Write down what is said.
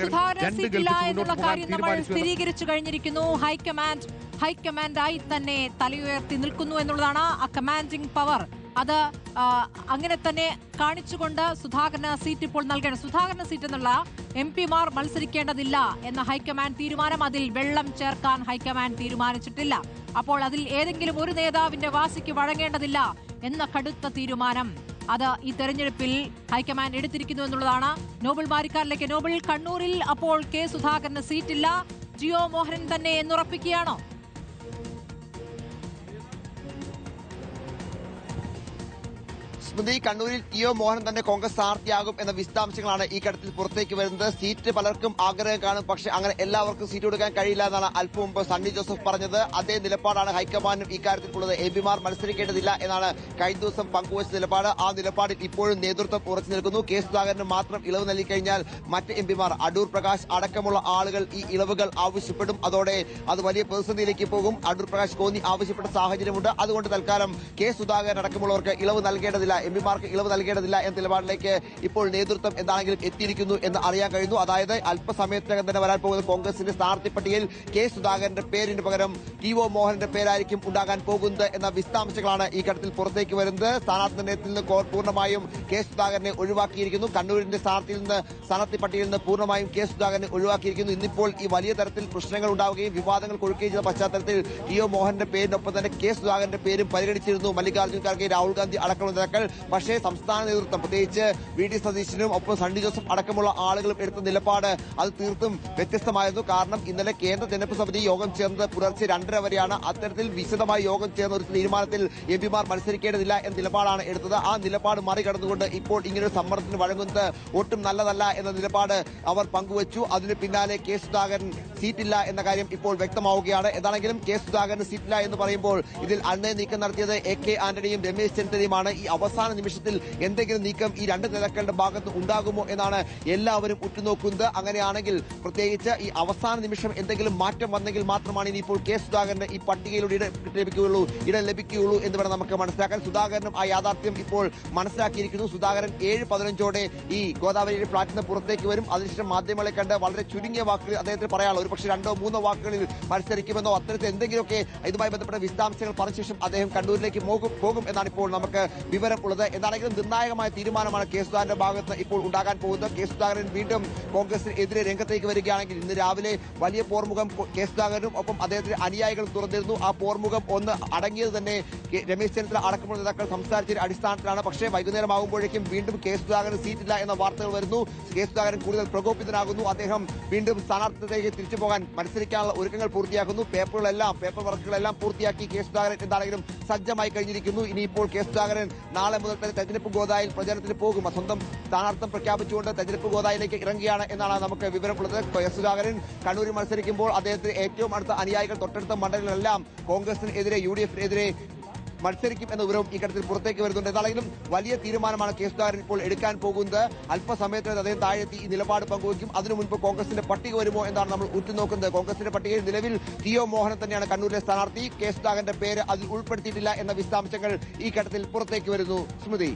സുധാകരൻ സീറ്റില്ല എന്നുള്ള കാര്യം നമ്മൾ സ്ഥിരീകരിച്ചു കഴിഞ്ഞിരിക്കുന്നു. ഹൈക്കമാൻഡായി തന്നെ തലയുയർത്തി നിൽക്കുന്നു എന്നുള്ളതാണ്. ആ കമാൻഡിംഗ് പവർ അത് അങ്ങനെ തന്നെ കാണിച്ചുകൊണ്ട് സുധാകരന് സീറ്റ് ഇപ്പോൾ നൽകണം. സുധാകരന് സീറ്റ് എന്നുള്ള MP-മാർ മത്സരിക്കേണ്ടതില്ല എന്ന ഹൈക്കമാൻഡ് തീരുമാനം, അതിൽ വെള്ളം ചേർക്കാൻ ഹൈക്കമാൻഡ് തീരുമാനിച്ചിട്ടില്ല. അപ്പോൾ അതിൽ ഏതെങ്കിലും ഒരു നേതാവിന്റെ വാശിക്ക് വഴങ്ങേണ്ടതില്ല എന്ന കടുത്ത തീരുമാനം അത് ഈ തെരഞ്ഞെടുപ്പിൽ ഹൈക്കമാൻഡ് എടുത്തിരിക്കുന്നു എന്നുള്ളതാണ്. നോബിൾ മാരിക്കാരിലേക്ക്. നോബിൾ, കണ്ണൂരിൽ അപ്പോൾ കെ സുധാകരന് സീറ്റില്ല, ജിയോ മോഹനൻ തന്നെ എന്നുറപ്പിക്കുകയാണോ? സ്മൃതി, കണ്ണൂരിൽ ജിയോ മോഹനൻ തന്നെ കോൺഗ്രസ് സ്ഥാനാർത്ഥിയാകും എന്ന വിശദാംശങ്ങളാണ് ഈ ഘട്ടത്തിൽ പുറത്തേക്ക് വരുന്നത്. സീറ്റ് പലർക്കും ആഗ്രഹം കാണും, പക്ഷെ അങ്ങനെ എല്ലാവർക്കും സീറ്റ് കൊടുക്കാൻ കഴിയില്ല എന്നാണ് അല്പം മുമ്പ് സണ്ണി ജോസഫ് പറഞ്ഞത്. അതേ നിലപാടാണ് ഹൈക്കമാൻഡും ഇക്കാര്യത്തിലുള്ളത്. MP-മാർ മത്സരിക്കേണ്ടതില്ല എന്നാണ് കഴിഞ്ഞ ദിവസം പങ്കുവച്ച നിലപാട്. ആ നിലപാടിൽ ഇപ്പോഴും നേതൃത്വം ഉറച്ചു നിൽക്കുന്നു. കെ സുധാകരന് മാത്രം ഇളവ് നൽകിക്കഴിഞ്ഞാൽ മറ്റ് MP-മാർ അടൂർ പ്രകാശ് അടക്കമുള്ള ആളുകൾ ഈ ഇളവുകൾ ആവശ്യപ്പെടും. അതോടെ അത് വലിയ പ്രതിസന്ധിയിലേക്ക് പോകും. അടൂർ പ്രകാശ് കോന്നി ആവശ്യപ്പെട്ട സാഹചര്യമുണ്ട്. അതുകൊണ്ട് തൽക്കാലം കെ സുധാകരൻ അടക്കമുള്ളവർക്ക് ഇളവ് നൽകേണ്ടതില്ല, MP-മാർക്ക് ഇളവ് നൽകേണ്ടതില്ല എന്ന നിലപാടിലേക്ക് ഇപ്പോൾ നേതൃത്വം എന്താണെങ്കിലും എത്തിയിരിക്കുന്നു എന്ന് അറിയാൻ കഴിയുന്നു. അതായത് അല്പസമയത്തിനകം തന്നെ വരാൻ പോകുന്ന കോൺഗ്രസിന്റെ സ്ഥാനാർത്ഥി പട്ടികയിൽ കെ സുധാകരന്റെ പേരിന് പകരം ജിയോ മോഹനന്റെ പേരായിരിക്കും ഉണ്ടാകാൻ പോകുന്നത് എന്ന വിശദാംശങ്ങളാണ് ഈ ഘട്ടത്തിൽ പുറത്തേക്ക് വരുന്നത്. സ്ഥാനാർത്ഥി നിർണയത്തിൽ നിന്ന് പൂർണ്ണമായും കെ സുധാകരനെ ഒഴിവാക്കിയിരിക്കുന്നു. കണ്ണൂരിന്റെ സ്ഥാനാർത്ഥി പട്ടികയിൽ നിന്ന് പൂർണ്ണമായും കെ സുധാകരനെ ഒഴിവാക്കിയിരിക്കുന്നു. ഇന്നിപ്പോൾ ഈ വലിയ തരത്തിൽ പ്രശ്നങ്ങൾ ഉണ്ടാവുകയും വിവാദങ്ങൾ കൊഴുക്കുകയും ചെയ്ത പശ്ചാത്തലത്തിൽ ജിയോ മോഹനന്റെ പേരിനൊപ്പം തന്നെ കെ സുധാകരന്റെ പേരും പരിഗണിച്ചിരുന്നു മല്ലികാർജ്ജുൻ ഖാർഗെ, രാഹുൽ ഗാന്ധി അടക്കമുള്ള നേതാക്കൾ. പക്ഷേ സംസ്ഥാന നേതൃത്വം, പ്രത്യേകിച്ച് VD സതീശനും ഒപ്പം സണ്ണി ജോസഫ് അടക്കമുള്ള ആളുകളും എടുത്ത നിലപാട് അത് തീർത്തും വ്യത്യസ്തമായിരുന്നു. കാരണം ഇന്നലെ കേന്ദ്ര തെരഞ്ഞെടുപ്പ് സമിതി യോഗം ചേർന്നത് പുലർച്ചെ 2:30 വരെയാണ്. അത്തരത്തിൽ വിശദമായി യോഗം ചേർന്ന ഒരു തീരുമാനത്തിൽ MP-മാർ മത്സരിക്കേണ്ടതില്ല എന്ന നിലപാടാണ് എടുത്തത്. ആ നിലപാട് മറികടന്നുകൊണ്ട് ഇപ്പോൾ ഇങ്ങനൊരു സമ്മർദ്ദത്തിന് വഴങ്ങുന്നത് ഒട്ടും നല്ലതല്ല എന്ന നിലപാട് അവർ പങ്കുവച്ചു. അതിന് പിന്നാലെ കെ സുധാകരൻ സീറ്റില്ല എന്ന കാര്യം ഇപ്പോൾ വ്യക്തമാവുകയാണ്. എന്താണെങ്കിലും കെ സുധാകരൻ സീറ്റില്ല എന്ന് പറയുമ്പോൾ ഇതിൽ അന്നേ നീക്കം നടത്തിയത് AK ആന്റണിയും രമേശ് ചെന്നിത്തലയുമാണ്. ഈ അവസാന നിമിഷത്തിൽ എന്തെങ്കിലും നീക്കം ഈ രണ്ട് നേതാക്കളുടെ ഭാഗത്ത് ഉണ്ടാകുമോ എന്നാണ് എല്ലാവരും ഉറ്റുനോക്കുന്നത്. അങ്ങനെയാണെങ്കിൽ പ്രത്യേകിച്ച് ഈ അവസാന നിമിഷം എന്തെങ്കിലും മാറ്റം വന്നെങ്കിൽ മാത്രമാണ് ഇനിയിപ്പോൾ കെ സുധാകരന് ഈ പട്ടികയിലൂടെ ഇടം ലഭിക്കുകയുള്ളൂ എന്ന് വേണം നമുക്ക് മനസ്സിലാക്കാൻ. സുധാകരനും ആ യാഥാർത്ഥ്യം ഇപ്പോൾ മനസ്സിലാക്കിയിരിക്കുന്നു. സുധാകരൻ 7:15 ഈ ഗോദാവരിയുടെ ഫ്ളാറ്റിൽ നിന്ന് പുറത്തേക്ക് വരും. അതിനുശേഷം മാധ്യമങ്ങളെ കണ്ട് വളരെ ചുരുങ്ങിയ വാക്കുകൾ അദ്ദേഹത്തിന് പറയാനുള്ളൂ. ഒരുപക്ഷെ 2-3 വാക്കുകളിൽ മത്സരിക്കുമെന്നോ അത്തരത്തിൽ എന്തെങ്കിലുമൊക്കെ ഇതുമായി ബന്ധപ്പെട്ട വിശദാംശങ്ങൾ പറഞ്ഞ ശേഷം അദ്ദേഹം കണ്ണൂരിലേക്ക് പോകും എന്നാണ് ഇപ്പോൾ നമുക്ക് വിവരം ഉള്ളത്. എന്താണെങ്കിലും നിർണായകമായ തീരുമാനമാണ് കെ സുധാകരന്റെ ഭാഗത്ത് ഇപ്പോൾ ഉണ്ടാകാൻ പോകുന്നത്. കെ സുധാകരൻ വീണ്ടും കോൺഗ്രസിനെതിരെ രംഗത്തേക്ക് വരികയാണെങ്കിൽ ഇന്ന് രാവിലെ വലിയ പോർമുഖം കെ സുധാകരനും ഒപ്പം അദ്ദേഹത്തിന്റെ അനുയായികളും തുറന്നിരുന്നു. ആ പോർമുഖം ഒന്ന് അടങ്ങിയത് തന്നെ രമേശ് ചെന്നിത്തല അടക്കമുള്ള നേതാക്കൾ സംസാരിച്ച അടിസ്ഥാനത്തിലാണ്. പക്ഷേ വൈകുന്നേരം ആകുമ്പോഴേക്കും വീണ്ടും കെ സുധാകരൻ സീറ്റില്ല എന്ന വാർത്തകൾ വരുന്നു. കെ സുധാകരൻ കൂടുതൽ പ്രകോപിതനാകുന്നു. അദ്ദേഹം വീണ്ടും സ്ഥാനാർത്ഥിത്വത്തിലേക്ക് തിരിച്ചു പോകാൻ മത്സരിക്കാനുള്ള ഒരുക്കങ്ങൾ പൂർത്തിയാക്കുന്നു. പേപ്പർ വർക്കുകളെല്ലാം പൂർത്തിയാക്കി കെ സുധാകരൻ എന്താണെങ്കിലും സജ്ജമായി കഴിഞ്ഞിരിക്കുന്നു. ഇനിയിപ്പോൾ കെ സുധാകരൻ നാളെ മുതൽ തന്നെ തെരഞ്ഞെടുപ്പ് ഗോദായിൽ പ്രചാരണത്തിന് പോകും. സ്വന്തം സ്ഥാനാർത്ഥം പ്രഖ്യാപിച്ചുകൊണ്ട് തെരഞ്ഞെടുപ്പ് ഗോദായിലേക്ക് ഇറങ്ങുകയാണ് എന്നാണ് നമുക്ക് വിവരമുള്ളത്. കെ സുധാകരൻ കണ്ണൂരിൽ മത്സരിക്കുമ്പോൾ അദ്ദേഹത്തിന് ഏറ്റവും അടുത്ത അനുയായികൾ തൊട്ടടുത്ത മണ്ഡലങ്ങളെല്ലാം കോൺഗ്രസിനെതിരെ UDF-നെതിരെ മത്സരിക്കും എന്ന വിവരവും ഈ ഘട്ടത്തിൽ പുറത്തേക്ക് വരുന്നുണ്ട്. എന്താണെങ്കിലും വലിയ തീരുമാനമാണ് കെ സുധാകരൻ ഇപ്പോൾ എടുക്കാൻ പോകുന്നത്. അല്പസമയത്തിന് അദ്ദേഹം താഴെത്തി ഈ നിലപാട് പങ്കുവയ്ക്കും. അതിനു മുൻപ് കോൺഗ്രസിന്റെ പട്ടിക വരുമോ എന്നാണ് നമ്മൾ ഉറ്റുനോക്കുന്നത്. കോൺഗ്രസിന്റെ പട്ടികയിൽ നിലവിൽ ജിയോ മോഹനൻ തന്നെയാണ് കണ്ണൂരിലെ സ്ഥാനാർത്ഥി. കെ സുധാകരന്റെ പേര് അതിൽ ഉൾപ്പെടുത്തിയിട്ടില്ല എന്ന വിശദാംശങ്ങൾ ഈ ഘട്ടത്തിൽ പുറത്തേക്ക് വരുന്നു. സ്മൃതി.